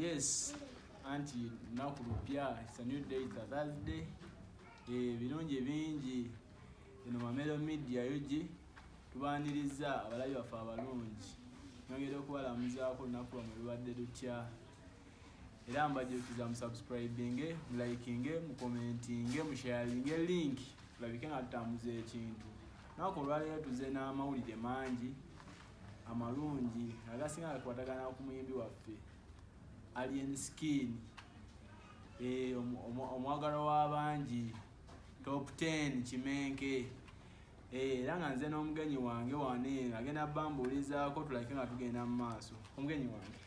Yes, anti nakulupya. It's a new day, it's a Thursday. Birungi bingi eno Mamelo Media yugi tubaniriza abalayi baffe abalungi. Nongera okubalamuzaako olunaku lwammwe lubadde lutya. Era mbajjukiza mu subscribing, mu liking, mu commenting, mu sharing link tulabike nga tutambuza ekintu. Naku olwaleero tuze n'amawulire mangi amalungi agasinga gakwatagana ku muyimbi waffe Alien Skin, omwagalo w'abangi, top 10 Kimenke. Era nga nze n'omugenyi wange wane agenda bambuulizaako tulabike nga tugenda mu maaso. Omugenyi wange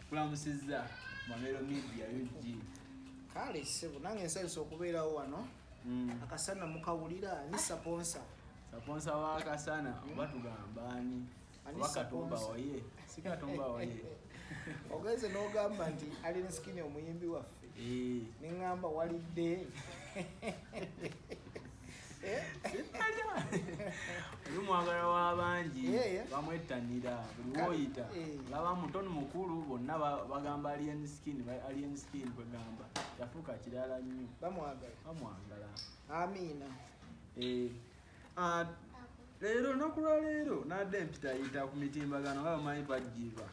kulamusizza Mamelo Media yugi. Kale sebo nange nsanyusa okubeerawo wano. Akasana mukawulira ni sponsor. Sponsor wa Akasana oba tugamba ani? Wakatumba oye. Sikatumba oye. Ogenze n'ogamba nti Alien Skin omuyimbi waffe. Ningamba walidde. Uyu mwagala w'abangi bamwettanira buli woyita laba mutono mukulu bonna bagamba Alien Skin kwegamba yafuuka kirala nnyo bamwagala. Amina. Leero nokulwa leero nadde empitayita ku mitimbagano nga bamanyi bajjiba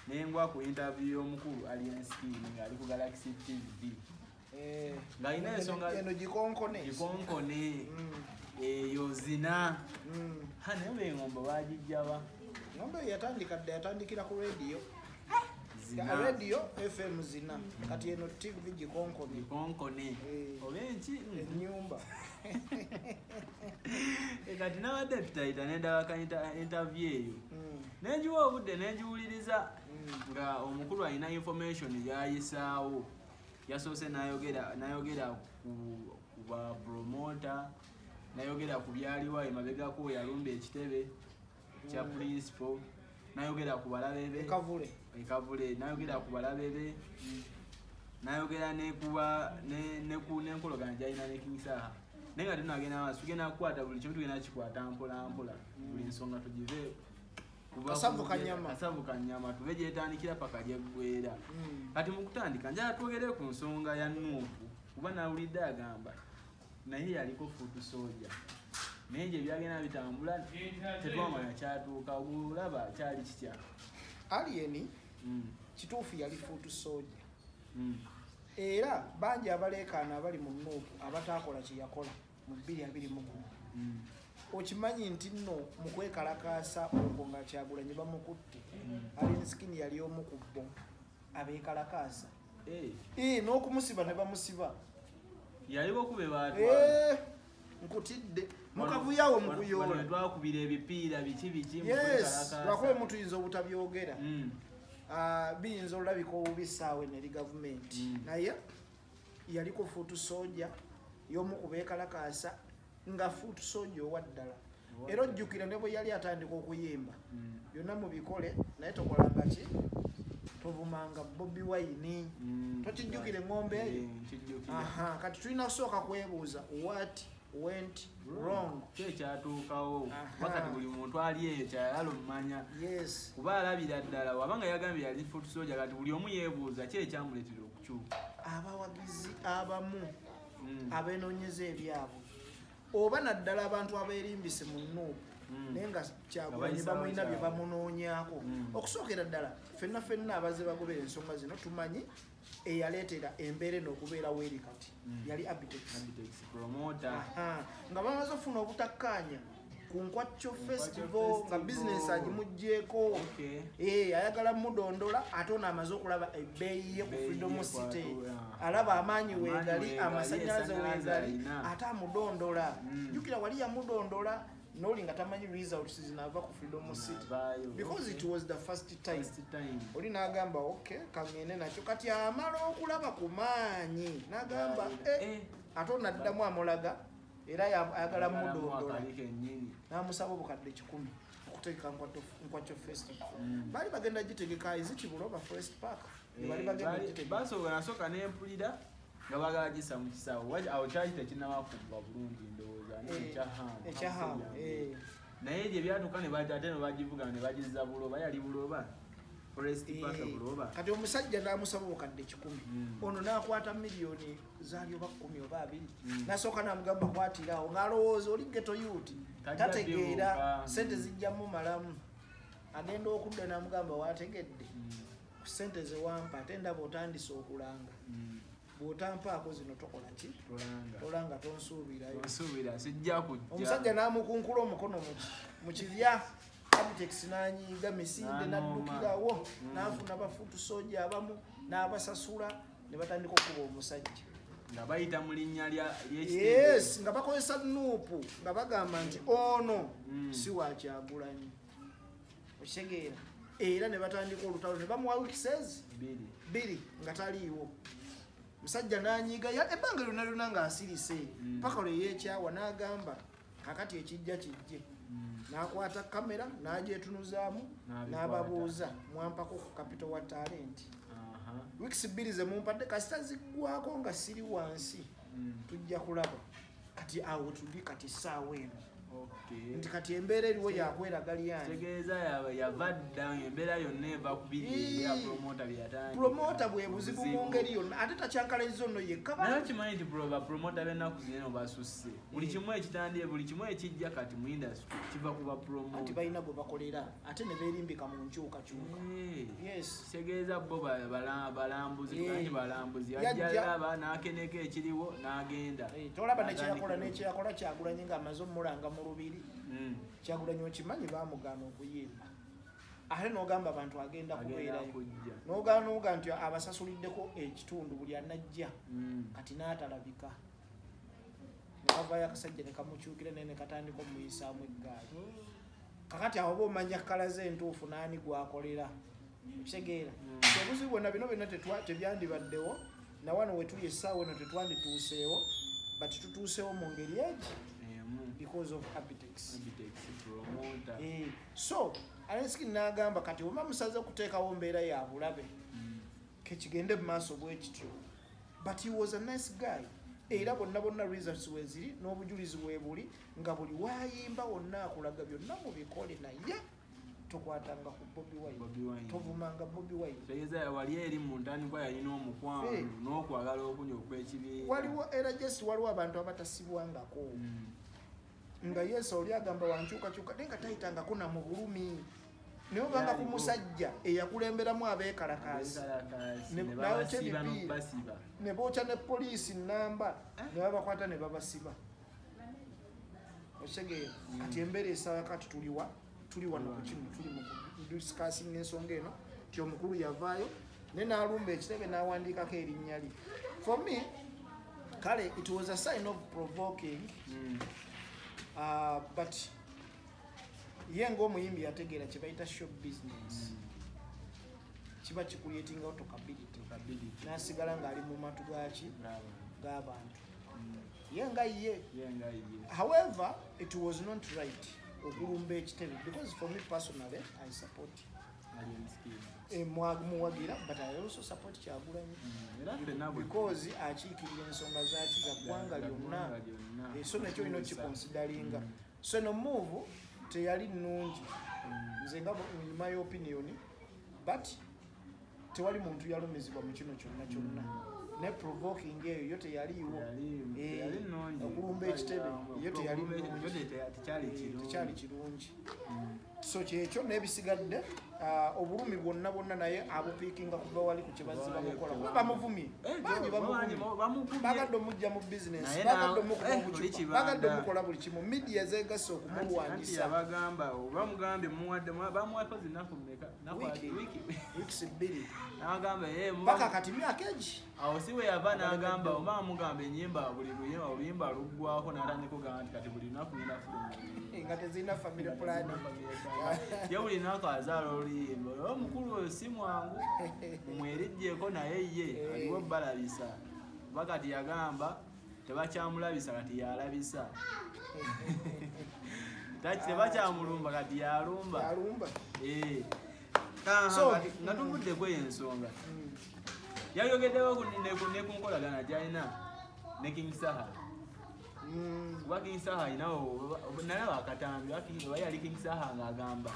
nengwa ku interview y'omukulu Alien Skin ng'ali ku Galaxy TV. Ngaina ensonga eno gikonkone eyo zina naye ngomba bagijjaba ngombe yatandikira ku radio radio FM zina kati eno TV gikonkone obenki nyumba kati nabadde mpitayita nendabaka interview eyo nenjiwa obudde nenjiwuliriza nga omukulu alina information yayisaawo. Yasoose nayogera ku ba promoter, nayogera ku byaliwo emabegako yalumba ekitebe kya principal, nayogera ku balabe be ekavule, nayogera ku balabe be, nayogera nenkologana gyalina ne King Saha. Naye nga tunagenda maaso tugenda kukwata buli kimu, tugenda kikwata mpola mpola, buli nsonga tugive kasavu kanyama tuve gyetandikira paka gyeggwera. Kati mu kutandika njala twogere ku nsonga ya Nuupu kuba nawulidde agamba naye yaliko Foot Soldier naye gye byagenda bitambula tetwamanya kyatuuka. Olaba kyali kitya Alien kituufu yali Foot Soldier era bangi abaleekaana abali mu Nuupu abataakola kye yakola mu 2021. Okimanyi nti nno mu kwekalakaasa okwo nga Kyagulanyi bamukutte Alien Skin yali omu ku bo abeekalakaasa n'okumusiba ne bamusiba yaliko kube baatu nkutidde mukavuyawo mukuyoola twakubira ebipiira biki lwakuba mutuyinza obutabyogera biyinza olulabika obubisaawe neri gavumenti naye yaliko Foot Soldier y'omu ku beekalakaasa nga Foot Soldier owaddala. Era ojjukira ne bwe yali atandika okuyimba byonna mubikole naye tokolanga ki tovumanga Bobi Wine tokijjukire ng'ombe eyo. Kati tulina kusooka kwebuuza what went wrong, kyatuukawo wakati buli muntu ali eyo kyayala omumanya kuba alabira ddala wabanga yagambye yali Foot Soldier. Kati buli omu yeebuuza ki ekyamuleetera okukyuka. Abawagizi abamu abeenoonyeza ebyabwe oba naddala abantu abeerimbise mu Nuupu naye nga Kyagulanyi bamulina bye bamunoonyaako. Okusookera ddala ffenna abazze bagobera ensonga zino tumanyi eyaleetera embeera eno okubeerawo eri kati yali Abitex promoter nga bamaze okufuna obutakkaanya ku Nkwakyo Festival nga bizinesi agimuggyeko ayagala mudondola ate ono amaze okulaba ebbeeyi ye ku Freedom City alaba amaanyi weegali amasannyalaze weegali ate amudondola. Jjukira wali yamudondola noli nga tamanyi results zinava ku Freedom City because it was the first time. Oli n'agamba okay kangende nakyo kati amala okulaba ku maanyi n'agamba ate onaddamu amulaga era ayagala mudondola n'amusaba obukadde 10 okuteeka Nkwakyo Festival. Bali bagenda gitegeka Kibuloba Forest Park bali bagenda gitegeka nasooka n'empulira nga bagala gisa mu kisaawe awo kyali tekinnabakubba bulungi ndowooza ekyahamu naye gye byatuuka ne ate ne bagivuga ne bagizza Buloba yali Buloba pressed paka buloba kati omusajja namusaba okadde 10 ono nakwata milioni zali oba 10 oba 2 nasooka namugamba kwatirawo ng'alowooza oli ghetto youth tategeera sente zijjamu malamu agenda okudda namugamba wategedde ku sente zewampa ate ndaba otandise okulanga bw'otampaako zino tokola ki tolanga tonsuubirayo sijja kujja omusajja namukunkula omukono mu kibya Abitex nanyiga misinde naddukirawo nafuna bafutu soja abamu n'abasasula ne batandika okuba omusajja nga bayita mu linnya yes nga bakozesa nuupu nga bagamba nti ono si wakyagulanyi okitegeera era ne batandika olutalo ne bamuwa wikisezi 2 nga taliiwo musajja nanyiga ebbanga lyonna nga asirise paka lwe yeekyawa n'agamba kakati ekijja kijje nakwata kamera najetunuzaamu nababuuza mwampako ku capital wa talent weeks 2 ze mumpadde kasita ziggwako nga siri wansi tujja kulaba kati awo tuli kati saawa eno nti kati embeera eriwo yakweragaliyani tegeeza yavadda embeera yonna eva ku bidi ya promota byatandika promota bwe buzibu mu ngeri yonna ate takyankalaizo nno yekka naye kimanyi nti promota b'ennaku zino basusse buli kimu ekitandie buli kimu ekijja kati mu industry kiva ku bapromota ati balina bwe bakolera ate ne beerimbika mu nkyukakyuka yes kitegeeza bo balambuzi kandi balambuzi yajjalaba n'akeneka ekiriwo n'agenda tolaba nekyeyakola Kyagulanyi ng'amaze omulanga mu lubiri Kyagulanyi okimanyi bamugaana okuyimba ate n'ogamba abantu agenda kubeerayo n'ogaana nti abasasuliddeko ekitundu buli anajja kati n'atalabika nekavayo akasajja nekamukyukira naye nekatandika omuyisaamu eggaali kakati awo oba omanya kkala ze entuufu n'ani gwakolera okitegeera obuzibu bwonna bino byonna tebyandibaddewo na wano wetuli essaawa eno tetwandituuseewo but tutuuseewo mu ngeri egi because of Abitex promoter so Aleski n'agamba kati oba musaze okuteekawo mbeera ya bulabe kekigende mu maaso bwekityo but he was a nice guy era bonna results weziri n'obujulizi bwebuli nga buli wayimba wonna akulaga byonna mu bikole naye tokwatanga ku Bobi Wine tovumanga Bobi Wine tegeeza wali eri mu ntandikwa yalina omukwano n'okwagala okunya okw'ekibiina waliwo era just waliwo abantu abatasibwangako nga Yesu oli agamba wankyukakyuka naye nga tayitangako na mu bulumi naye obanga ku musajja eyakulemberamu abeekalakaasi nawokya ebipiira ne bookya ne poliisi nnamba ne babakwata ne babasiba okitegeera kati embeera esaawa kati tuli wano ku kino tuli mu discussing ensonga eno ti omukulu yavaayo naye n'alumba ekitebe n'awandiikako erinnya lye for me kale it was a sign of provoking but ye ng'omuyimbi yategeera kye bayita show business kiba kicreating autocability n'asigala ng'ali mu matu g'abantu ye nga ye however it was not right okulumba ekitebe because for me personally I support muwagira but I also support Kyagulanyi because akiikirira ensonga zaki za ggwanga lyonna so nekyo olina okikonsidaringa so eno move teyali nnungi nze nga in my opinion but tewali muntu yalumizibwa mu kino kyonna ne provoking eyo yo teyaliiwo okulumba ekitebe yo teyali tekyali kirungi so kyekyo n'ebisigadde obulumi bwonna naye abupiikinga kuva wali ku kyebazi bamukola kuba bamuvumye bagadde omujja mu bizinesi bagadde omukuba obucupa bagadde omukola buli kimu midiya zegasse okumulwanyisa bamugambye bamuwakozi naku mmeka wiikisi 2 n'agamba paka kati myaka egi awo si we yava n'agamba oba amugamba enyimba buli oluyimba luggwako n'atandika okugamba nti kati buli lunaku ngenda fuluma nga tezirina family plan ye buli lunaku azaala oluyimba omukulu oyo si mwangu mwerijjeko naye ye aliwo balabisa oba kati yagamba tebakyamulabisa kati yalabisa tebakyamulumba kati yalumba nga tuvuddeko eyo ensonga yayogeddeko ne ku nkolagana gyalina ne King Saha kuba King Saha alinawo nalaba akatambi wali ali King Saha ng'agamba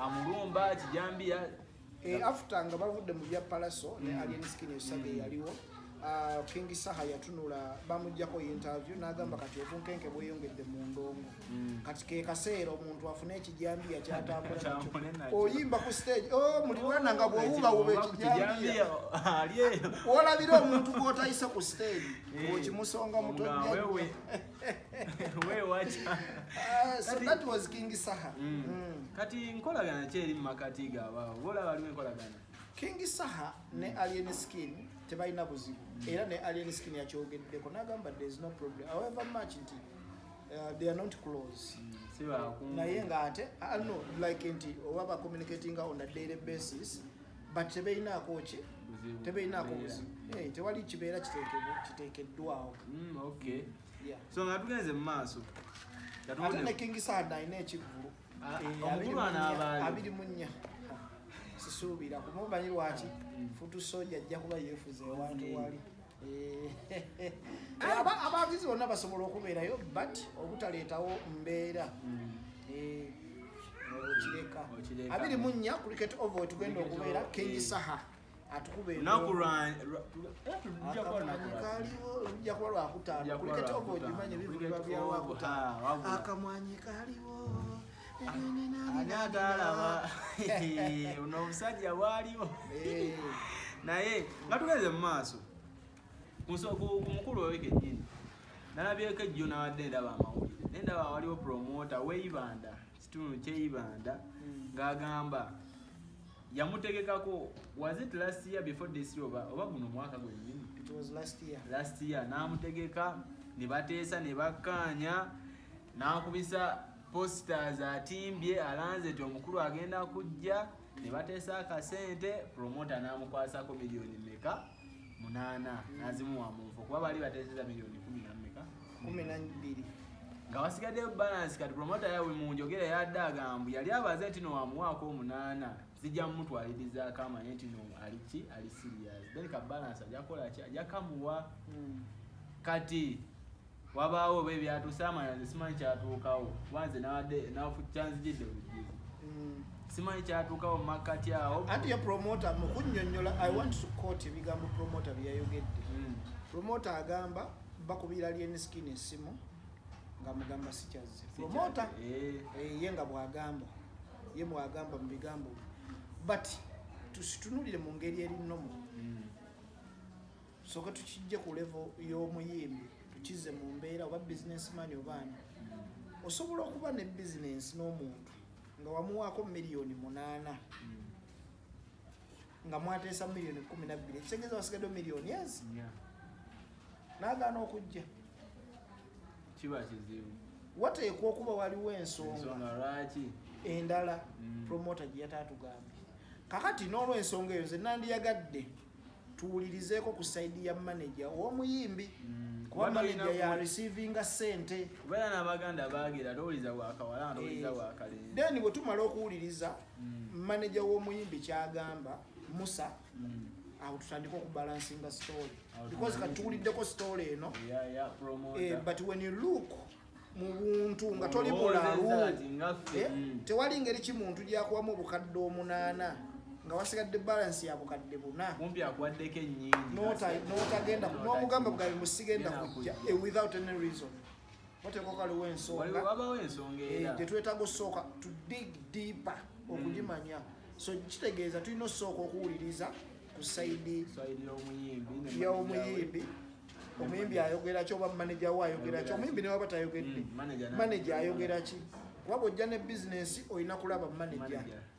amulumba kijambiya after nga bavudde mu bya Palaso ne Alien Skin esage yaliwo King Saha yatunula bamujjako interview n'agamba kati obunkenke bweyongedde mu ndongo kati ke kaseera omuntu afune ekijambiya kyatambula oyimba ku stage muliwana nga bwowuba wube ekijambiya olabira omuntu gw'otayisa ku stage okimusonga mutojja so that was King Saha. Kati nkolagana kyeri mu makati gaba bola waliwo enkolagana King Saha ne Alien Skin tebalina buzibu era ne Alien Skin yakyogeddeko n'agamba there is no problem however much nti they are not close naye nga ate no like nti oba communicating on a daily basis but tebalinaako ki tebalinaako buzibu tewali kibeera kiteekeddwawo okay so nga tugenze mu maaso ate ne King Saha alina ekivulu abiri mu nnya sisuubira kumumanyi lwaki futu soja ajja kuba yeefuze ewantu wali abagizi bonna basobola okubeerayo but obutaleetawo mbeera okireka abiri mu nnya cricket over tugenda okubeera King Saha atukubeera lujja kuba lwakutaano cricket over gimanye bivuga byawakutaano akamwanyi kaliwo anyagalaba uno omusajja waliwo naye nga tugeze mu maaso ku mukulu weweke nyini nalabyeko ejjo nawadde ndaba amawulire nendaba waliwo promota weibanda kitundu kyeibanda ng'agamba yamutegekako was it last year before this year oba guno mwaka gwennyini it was last year n'amutegeka ne bateesa ne bakkaanya n'akubisa posters atimbye alanze ti omukulu agenda kujja ne bateesa akasente promoter n'amukwasako miliyoni meka 8 n'azimuwa munfo kuba bali bateeseza miliyoni 12 nga wasigadde balance kati promoter yawe munjogera yadde agambu yali abaze nti no wamuwaako 8 zijja mumutwalirizaako amanye nti no ali serious then ka balance ajakola ki ajakamuwa kati wabaawo be byatusamanya simanyi kyatuukawo wanze nawadde nafukyanzijidde bujuzi simanyi kyatuukawo makati awo anti ya promoter mu kunnyonnyola I want to quote ebigambo promoter byayogedde promoter agamba bakubira Alien Skin esimu nga mugamba sikyazze promoter ye nga bwagamba ye mwagamba mu bigambo but tusitunulire mu ngeri erinomo soka tukijje ku level y'omuyimbi tukize mu mbeera oba businessman obaani osobola okuba ne business n'omuntu nga wamuwaako miliyoni 8 nga mwateesa miliyoni 12 ekitegeeza wasigadde miliyoni yes n'agaana okujja kiba kizibu wateekwa okuba waliwo ensonga lwaki endala promoter gye yataatugambye kakati n'olw'ensonga eyo ze nandiyagadde tuwulirizeeko ku saidi ya manager w'omuyimbi kuba manager ya receiving sente kubeera n'abaganda baagera towuliza bwakawala towuliza bwakalenzi then bwe tumala okuwuliriza manager w'omuyimbi kyagamba Musa awo tutandika okubalansinga story because kati tuwuliddeko story eno but when you look mu buntu nga toli mulalu tewali ngeri kimuntu gyakuwamu obukadde 8 nga wasigadde balance ya bukadde 4 kumpi akwaddeko ennyingi n'otagenda n'omugamba bwawe musigenda kujja without any reason wateekwa kaliwo ensonga wabawo ensonga era tetwetaaga osooka to dig deeper okugimanya so kitegeeza tulina osooka okuwuliriza ku saidi y'omuyimbi omuyimbi ayogera ki oba manager we ayogera ki omuyimbi ne waba tayogedde manager ayogera ki kuba bw'ojja ne bizinesi olina kulaba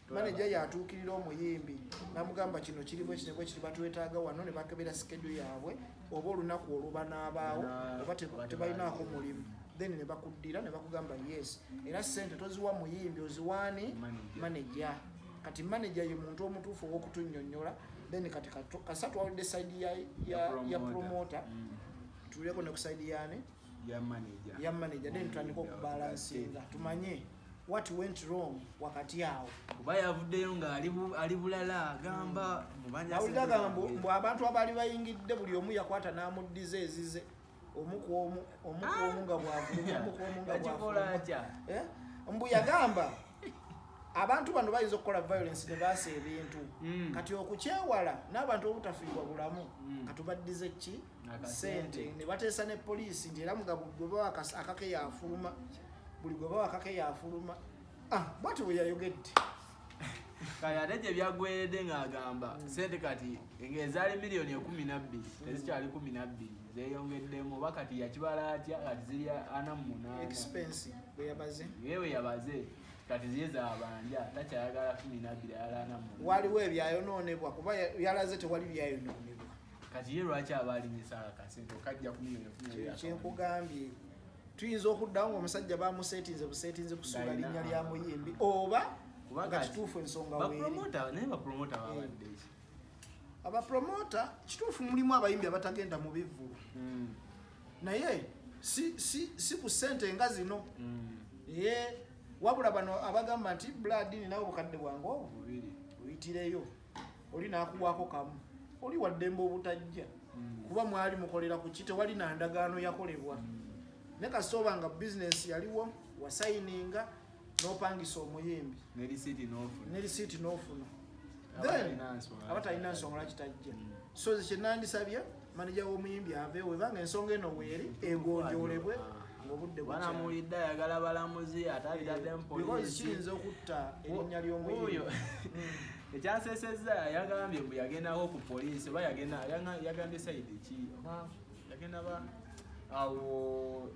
manager yatuukirira omuyimbi namugamba kino kirimu ekinebwe kiri batwetaaga wano ne bakebera schedule yaabwe oba olunaku oluba n'abaawo oba tebalinaako mulimu then ne bakuddira ne bakugamba yes era sente toziwa muyimbi oziwaani manager kati manager ye muntu omutuufu ow'okutunnyonnyola then kati kasa twawulidde side ya promoter tuleko ne ku side yaani ya manager then tutandika okubalansinga tumanye what went wrong wakati awo kuba yavuddeyo nga ali bulala agamba awulira gamba mbu abantu abaali bayingidde buli omu yakwata n'amuddiza ezize omu nga bwavuluma akikola atya mbu yagamba abantu bano bayinza okukola violence ne baasa ebintu kati okukyewala n'abantu obutafiibwa bulamu katubaddize ki sente ne bateesa ne poliisi nti era mugabo gwe bawa akake yaafuluma buli gwe bawa akake yaafuluma bwati bwe yayogedde kale ate gye byagweredde ng'agamba sente kati ng'ezaali miliyoni 12 tezikyali 12 zeeyongeddemu oba kati yakibala atya kati ziri 48 expense bwe yabaze yewe yabaze kati ziye zaabanja takyayagala 12 ayala 48 waliwo ebyayonoonebwa kuba yalaze tewali byayonoonebwa kati ye lwaki aba alinyisa akasente okajja ku miliyoni 12 kyenkugambye tuyinza okuddawo ng'omusajja bamuseetinze buseetinze kusuula linnya lya muyimbi oba nga kituufu ensonga naye bapromota babadde abapromota kituufu mulimu abayimbi abatagenda mu bivvulu naye si ku ssente nga zino wabula bano abagamba nti Bladini nawe obukadde bwange obwo oyitireyo oli naakuwaako kamu oli waddembe obutajja kuba mwali mukolera ku ki tewali na ndagaano yakolebwa ne kasita oba nga bizinesi yaliwo wasayininga n'opangisa omuyimbi ne risiiti n'ofuna then abatalina nsonga lwaki tajja so kyenandisabye manija w'omuyimbi aveewo ebanga ensonga eno weeri egonjoolebwe ng'obudde banamuwulidde ayagala balamuzi ate abitaddemu poliisi kiyinza okutta erinnya ly'omuyimbi ekyansesezza yagambye mbu yagendako ku poliisi oba yagambye saidi ki yagenda awo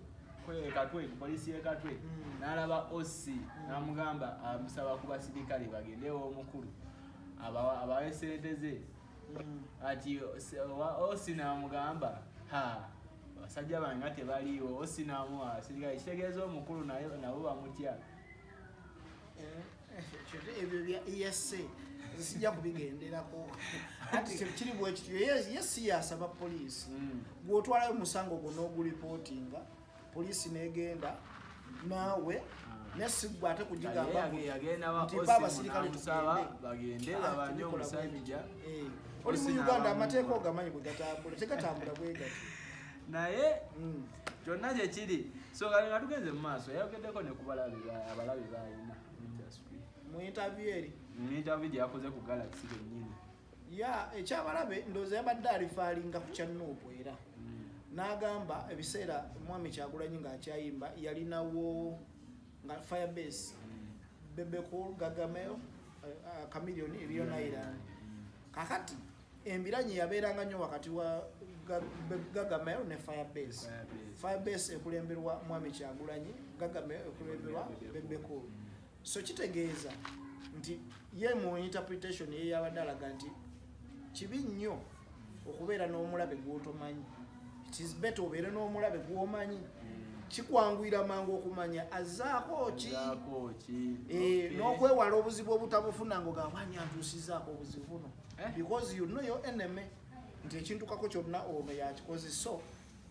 Katwe poliisi y'Ekatwe n'alaba Ossi n'amugamba amusaba ku basirikale bagendewo omukulu abawe sente ze ati Ossi n'amugamba basajja bange nga tebaliiwo Ossi n'amuwa abasirikale kitegeeza omukulu nabo bamutya ebyo bya ESA sijja kubigenderako ati kiri bwe kityo yesi yasaba poliisi bw'otwalayo omusango gwo n'ogulipootinga poliisi negenda naawe nesigwa ate kugigamba nti abasirikale bagende babanye omusajja oli mu Uganda amateeka ogamanyi bwe gatambula tegatambula bwe gati naye kyonna gye kiri so kale nga tugenze mu maaso yayogeddeko ne ku abalabi balina mu interview gye yakoze ku Galaxy kennyini ekyabalabe ndowooza yabadde alifaalinga ku kya Nuupu era n'agamba ebiseera Mwami Kyagulanyi ng'akyayimba yalinawo nga Firebase Bebe Cool Gagamel Chameleone Rio Island kakati embiranyi yabeeranga nnyo wakati wa Gagamel ne Firebase ekulemberwa Mwami Kyagulanyi Gagamel ekulemberwa Bebe Cool so kitegeeza nti ye mu interpretation ye yabadde alaga nti kibi nnyo okubeera n'omulabe gw'otomanyi. It is better obeere n'omulabe gw'omanyi kikwanguyira mangu okumanya azzaako ki n'okwewala obuzibu obutabufuna ng'ogambani antuusizaako obuzibu buno because you know your enemy nti ekintukako kyonna ono yakikoze so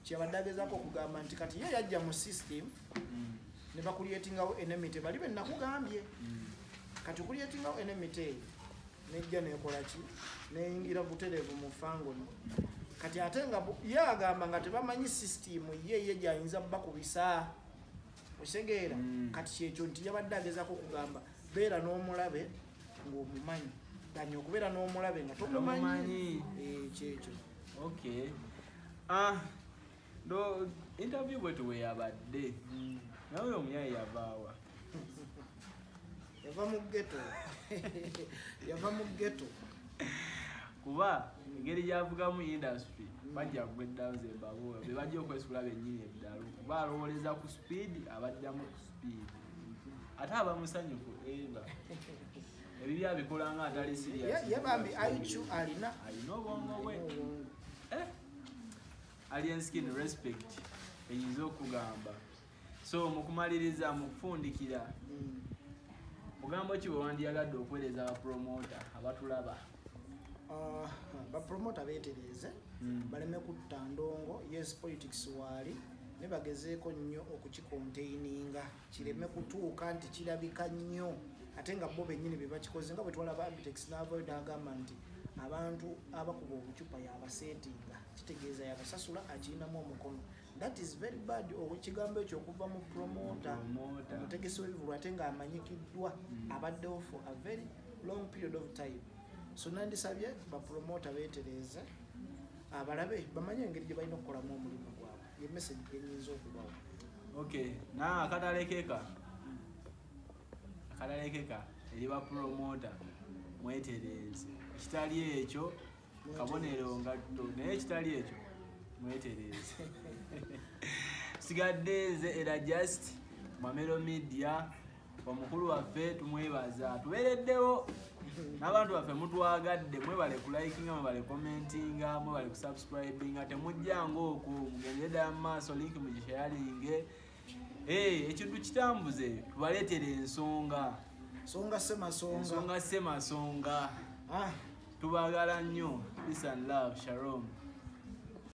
kyabadde agezaako okugamba nti kati ye yajja mu system ne bakulyetingawo enemy bali be nakugambye kati okulyetingawo enemy nejja nekola ki neyingira butereevu mu fangoni kati ate nga ye agamba nga tebamanyi system ye gyayinza bakubisa osegeera kati kyekyo nti yabadde agezaako okugamba beera n'omulabe ng'omumanyi danya okubeera n'omulabe nga tomumanyi kyekyo okay do interview bwetu we yabadde nawe omuyaye yavaawa yava mu ghetto kuba engeri gyavugamu industry bajja kugweddawo zembabula be bajja okwesula bennyini ebidalo kuba alowooleza ku speed abaddamu ku speed ate abamusanyufu eba ebibya abikola nga atali yabambi aichu alina obwongo bwe alien skin respect eyinza okugamba so mukumaliriza mukufundikira mugambo ki bwe wandiyagadde okuweereza abapromota abatulaba bapromota beetereze baleme kutta ndongo yes politics waali ne bagezeeko nnyo okukikontaininga kireme kutuuka nti kirabika nnyo ate nga bo bennyini be bakikoze nga bwe twalaba Ambitex n'avayo n'agamba nti abantu abakuba obucupa yabasetinga kitegeeza yabasasula akirinamu omukono. That is very bad. Ekigambo ekyo okuva mu promoter omutegesi w'ebivulu ate ng'amanyikiddwa abaddewo for a very long period of time. So nandisabye bapromota beetereze abalabe bamanye engeri gye balina okukolamu omulimu gwabwe. Ye message genyinza okubawo. Okay, na akatalekeka eri bapromota mwetereze. Ekitali ekyo kabonero ngatto naye ekitali ekyo mwetereze. Sigadde era just Mamelo Media omukulu waffe tumwebaza tubereddewo n'abantu baffe mutwagadde mwebale ku likinga mwebale commentinga mwebale ku subscribinga temujjanga okwo mugende ddala mu maaso link mugisharinge ekintu kitambuze tubaleetera ensonga semasonga tubaagala nnyo. Peace and love. Shalom.